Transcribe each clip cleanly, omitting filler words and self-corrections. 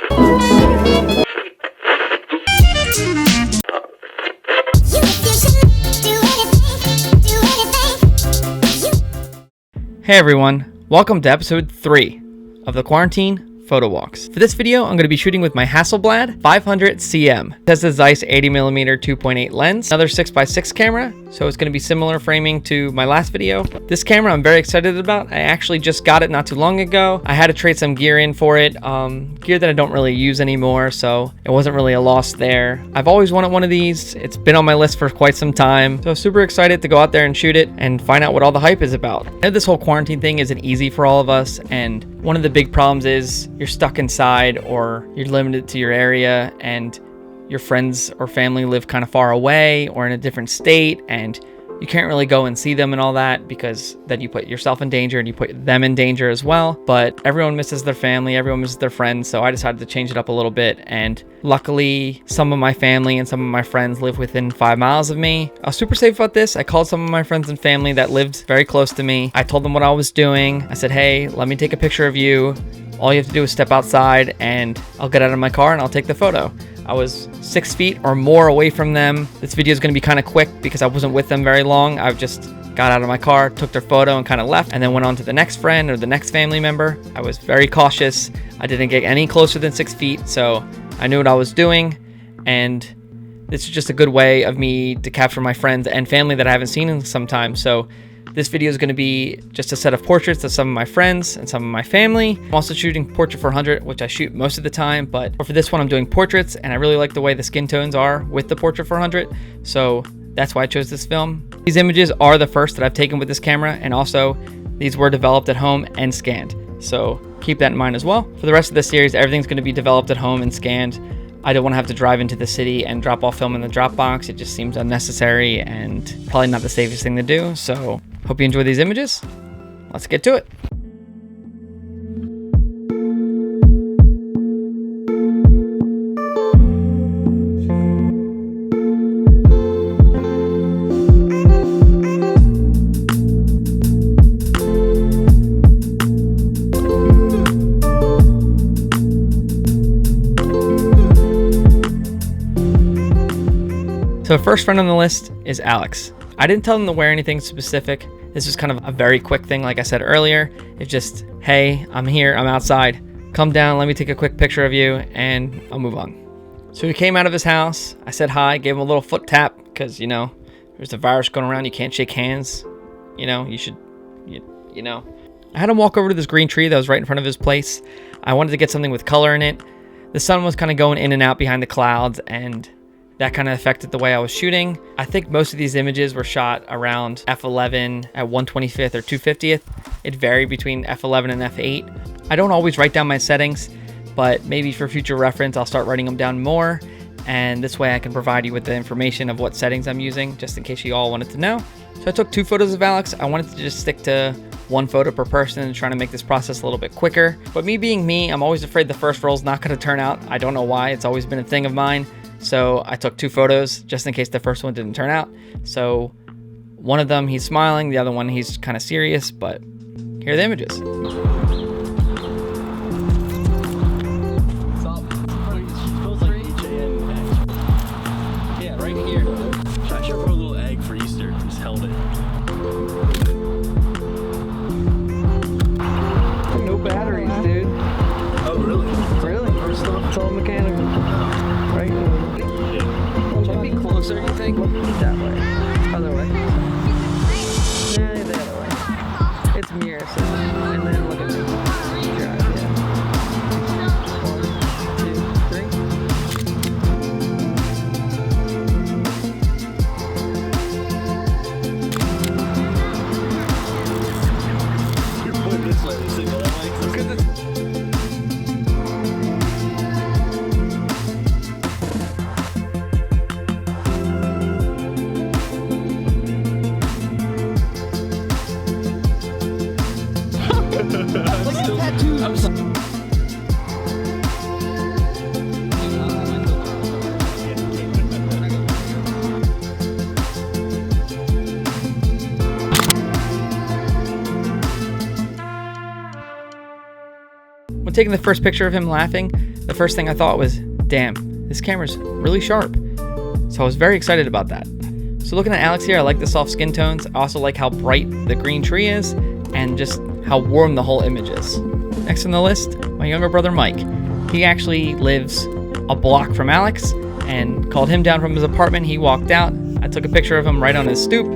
Hey everyone, welcome to episode 3 of the Quarantine Photo Walks. For this video, I'm going to be shooting with my Hasselblad 500cm. It has the Zeiss 80mm 2.8 lens, another 6x6 camera, so it's going to be similar framing to my last video. This camera I'm very excited about. I actually just got it not too long ago. I had to trade some gear in for it, gear that I don't really use anymore, so it wasn't really a loss there. I've always wanted one of these. It's been on my list for quite some time, so super excited to go out there and shoot it and find out what all the hype is about. I know this whole quarantine thing isn't easy for all of us, and one of the big problems is you're stuck inside or you're limited to your area and your friends or family live kind of far away or in a different state and you can't really go and see them and all that because then you put yourself in danger and you put them in danger as well. But everyone misses their family, everyone misses their friends, so I decided to change it up a little bit. And luckily, some of my family and some of my friends live within 5 miles of me. I was super safe about this. I called some of my friends and family that lived very close to me. I told them what I was doing. I said, hey, let me take a picture of you. All you have to do is step outside and I'll get out of my car and I'll take the photo. I was 6 feet or more away from them. This video is going to be kind of quick because I wasn't with them very long. I just got out of my car, took their photo and kind of left and then went on to the next friend or the next family member. I was very cautious. I didn't get any closer than 6 feet, so I knew what I was doing. And this is just a good way of me to capture my friends and family that I haven't seen in some time. So this video is going to be just a set of portraits of some of my friends and some of my family. I'm also shooting Portrait 400, which I shoot most of the time, but for this one I'm doing portraits and I really like the way the skin tones are with the Portrait 400, so that's why I chose this film. These images are the first that I've taken with this camera, and also these were developed at home and scanned, so keep that in mind as well. For the rest of the series, everything's going to be developed at home and scanned. I don't want to have to drive into the city and drop off film in the Dropbox. It just seems unnecessary and probably not the safest thing to do. So hope you enjoy these images. Let's get to it. So first friend on the list is Alex. I didn't tell him to wear anything specific. This was kind of a very quick thing, like I said earlier. It's just, hey, I'm here, I'm outside. Come down, let me take a quick picture of you, and I'll move on. So he came out of his house. I said hi, gave him a little foot tap, because, you know, there's a virus going around. You can't shake hands. You know, you know. I had him walk over to this green tree that was right in front of his place. I wanted to get something with color in it. The sun was kind of going in and out behind the clouds, and that kind of affected the way I was shooting. I think most of these images were shot around f11 at 1/25th or 2/50th. It varied between f11 and f8. I don't always write down my settings, but maybe for future reference, I'll start writing them down more. And this way I can provide you with the information of what settings I'm using, just in case you all wanted to know. So I took 2 photos of Alex. I wanted to just stick to 1 photo per person and trying to make this process a little bit quicker. But me being me, I'm always afraid the first roll is not going to turn out. I don't know why. It's always been a thing of mine. So I took 2 photos just in case the first one didn't turn out. So one of them he's smiling, the other one he's kind of serious, but here are the images. Yeah, right here. I should put a little egg for Easter. Just held it. No batteries, dude. Oh, really? Really? It's all mechanical. Right? Should be closer, you think? That way. Other way. Nah, the other way. It's mirror system. And then look at me. Drive, yeah. 1, 2, 3. You're pointing this way. This is that way. Look at this. When taking the first picture of him laughing, the first thing I thought was, damn, this camera's really sharp. So I was very excited about that. So looking at Alex here, I like the soft skin tones. I also like how bright the green tree is and just how warm the whole image is. Next on the list, my younger brother Mike. He actually lives a block from Alex, and called him down from his apartment. He walked out. I took a picture of him right on his stoop.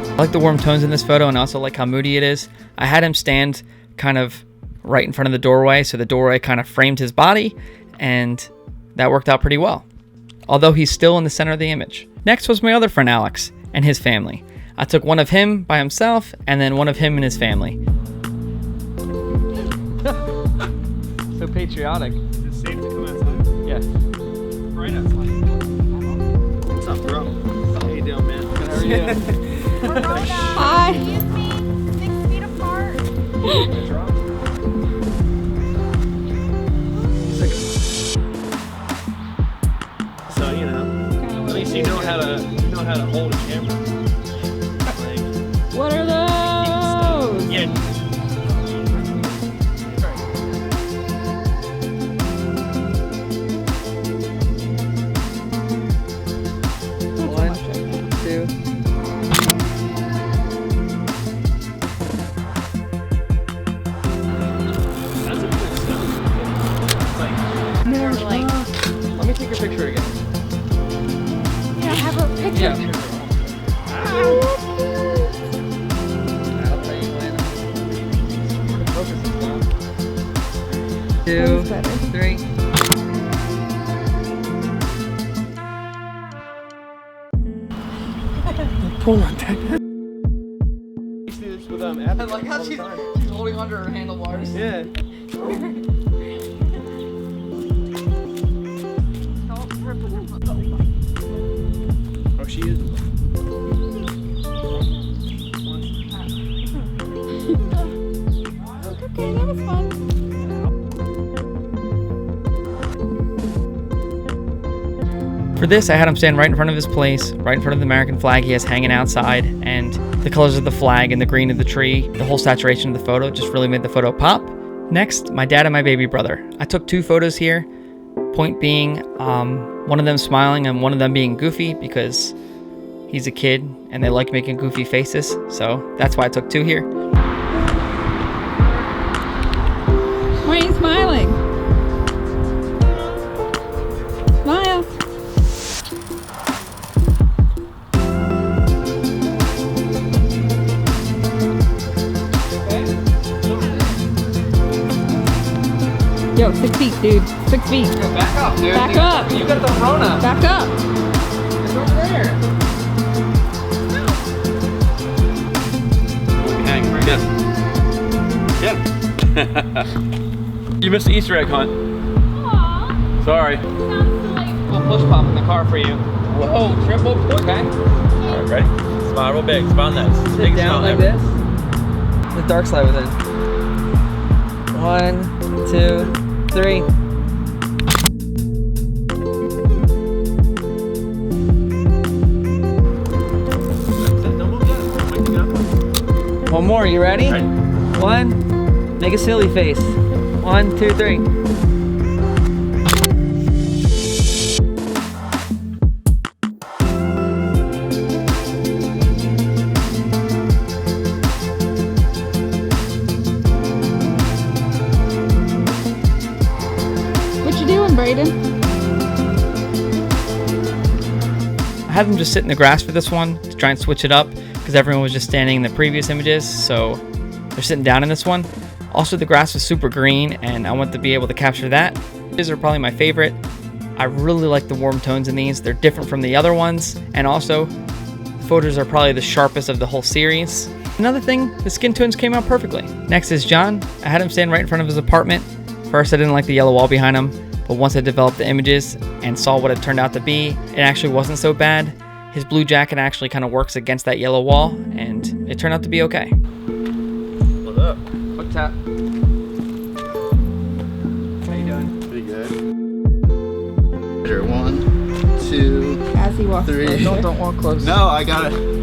I like the warm tones in this photo, and also like how moody it is. I had him stand kind of right in front of the doorway, so the doorway kind of framed his body, and that worked out pretty well. Although he's still in the center of the image. Next was my other friend Alex and his family. I took one of him by himself, and then one of him and his family. So patriotic. Is it safe to come outside? Yes. Right outside. What's up, bro? How you doing, man? Good, how are you? Hi. Excuse me, 6 feet apart. So, you know, at least you know how to hold a camera. Like, What are those? yeah. One, two. That's a good stuff. Like, More like, Let me take your picture again. yeah, have a picture. Yeah. I'll tell you when. Focus is down. 2, 3. pull on that. You see this with I like how she's holding onto her handlebars. Yeah. Oh, she is. Okay, that was fun. For this, I had him stand right in front of his place, right in front of the American flag he has hanging outside, and the colors of the flag and the green of the tree, the whole saturation of the photo just really made the photo pop. Next, my dad and my baby brother. I took 2 photos here, point being one of them smiling and one of them being goofy because he's a kid and they like making goofy faces, so that's why I took 2 here. Why are you smiling? Smile. Yo, 6 feet, dude. 6 feet. Back up, dude. Back up. You got the Rona. Back up. It's over there. Hang. Get. You missed the Easter egg hunt. Aww, Sorry. sounds delightful. We'll push pop in the car for you. Whoa, triple push. Okay. All right, ready? Smile real big. Smile nice. Sit Biggest down smile like ever. this. The dark side within. 1, 2, 3. Don't move yet. Waking up. One more, you ready? Right. 1, make a silly face. 1, 2, 3. What you doing, Brayden? I had them just sit in the grass for this one to try and switch it up because everyone was just standing in the previous images, so they're sitting down in this one. Also, the grass was super green and I want to be able to capture that. These are probably my favorite. I really like the warm tones in these. They're different from the other ones, and also the photos are probably the sharpest of the whole series. Another thing, the skin tones came out perfectly. Next is John. I had him stand right in front of his apartment. First, I didn't like the yellow wall behind him, but once I developed the images and saw what it turned out to be, it actually wasn't so bad. His blue jacket actually kind of works against that yellow wall, and it turned out to be okay. What up? What's up? How you doing? Pretty good. 1, 2, As he walks 3. close. Don't walk close. No, I got it.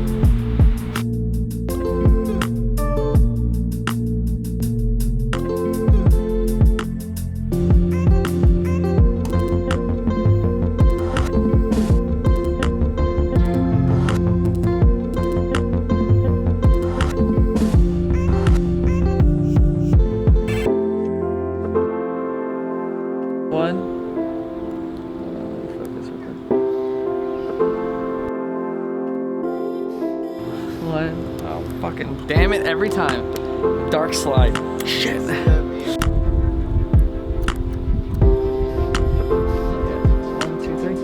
Oh, fucking damn it, every time. Dark slide. Shit. 1, 2, 3.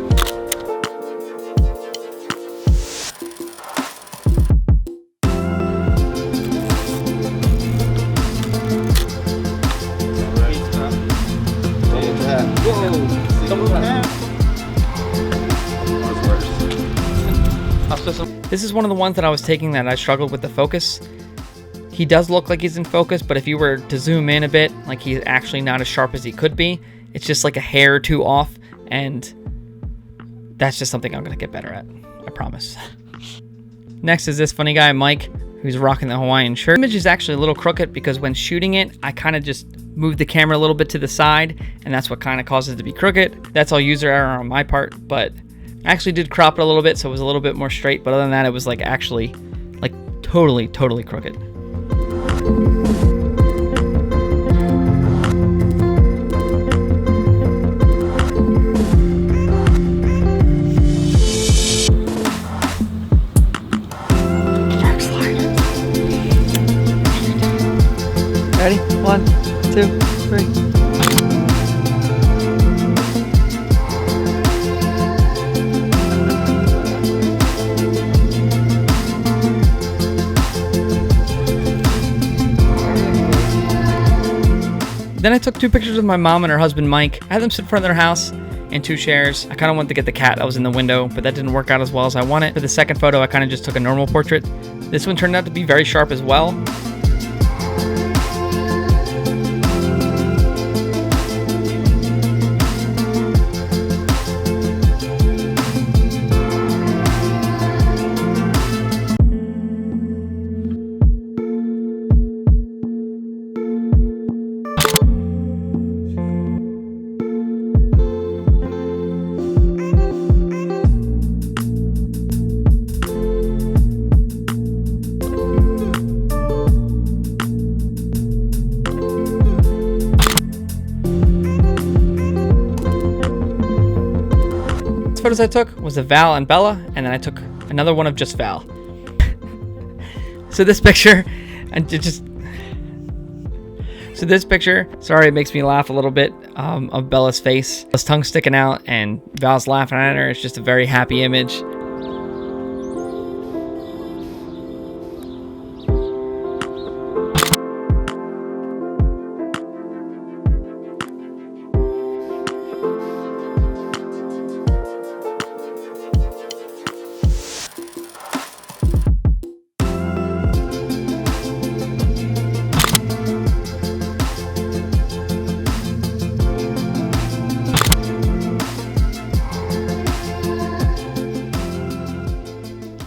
This is one of the ones that I was taking that I struggled with the focus. He does look like he's in focus, but if you were to zoom in a bit, like he's actually not as sharp as he could be. It's just like a hair or two off, and that's just something I'm gonna get better at, I promise. Next is this funny guy, Mike, who's rocking the Hawaiian shirt. The image is actually a little crooked because when shooting it, I kind of just moved the camera a little bit to the side, and that's what kind of causes it to be crooked. That's all user error on my part, but I actually did crop it a little bit so it was a little bit more straight, but other than that, it was like actually like totally crooked. Ready? 1, 2, 3. Then I took 2 pictures with my mom and her husband Mike. I had them sit in front of their house in 2 chairs. I kind of wanted to get the cat that was in the window, but that didn't work out as well as I wanted. For the second photo, I kind of just took a normal portrait. This one turned out to be very sharp as well. Photos I took was of Val and Bella, and then I took another one of just Val. So this picture, sorry, it makes me laugh a little bit, of Bella's face. Bella's tongue sticking out and Val's laughing at her. It's just a very happy image.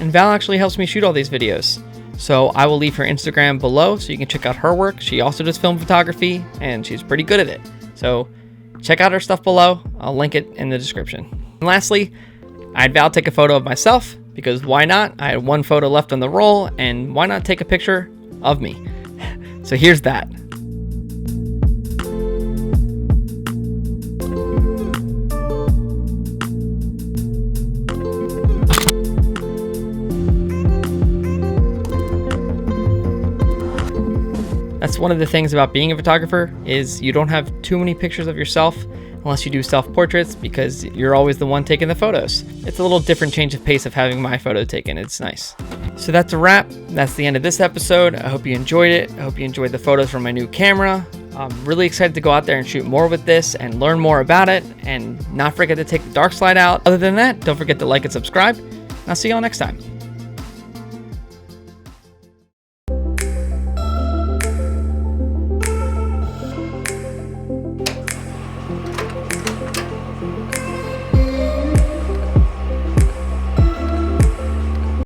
And Val actually helps me shoot all these videos. So I will leave her Instagram below so you can check out her work. She also does film photography and she's pretty good at it. So check out her stuff below. I'll link it in the description. And lastly, I had Val take a photo of myself because why not? I had 1 photo left on the roll and why not take a picture of me? So here's that. That's one of the things about being a photographer is you don't have too many pictures of yourself. unless you do self-portraits because you're always the one taking the photos. It's a little different change of pace of having my photo taken. It's nice. So that's a wrap. That's the end of this episode. I hope you enjoyed it. I hope you enjoyed the photos from my new camera. I'm really excited to go out there and shoot more with this and learn more about it, and not forget to take the dark slide out. Other than that, don't forget to like and subscribe, and I'll see y'all next time.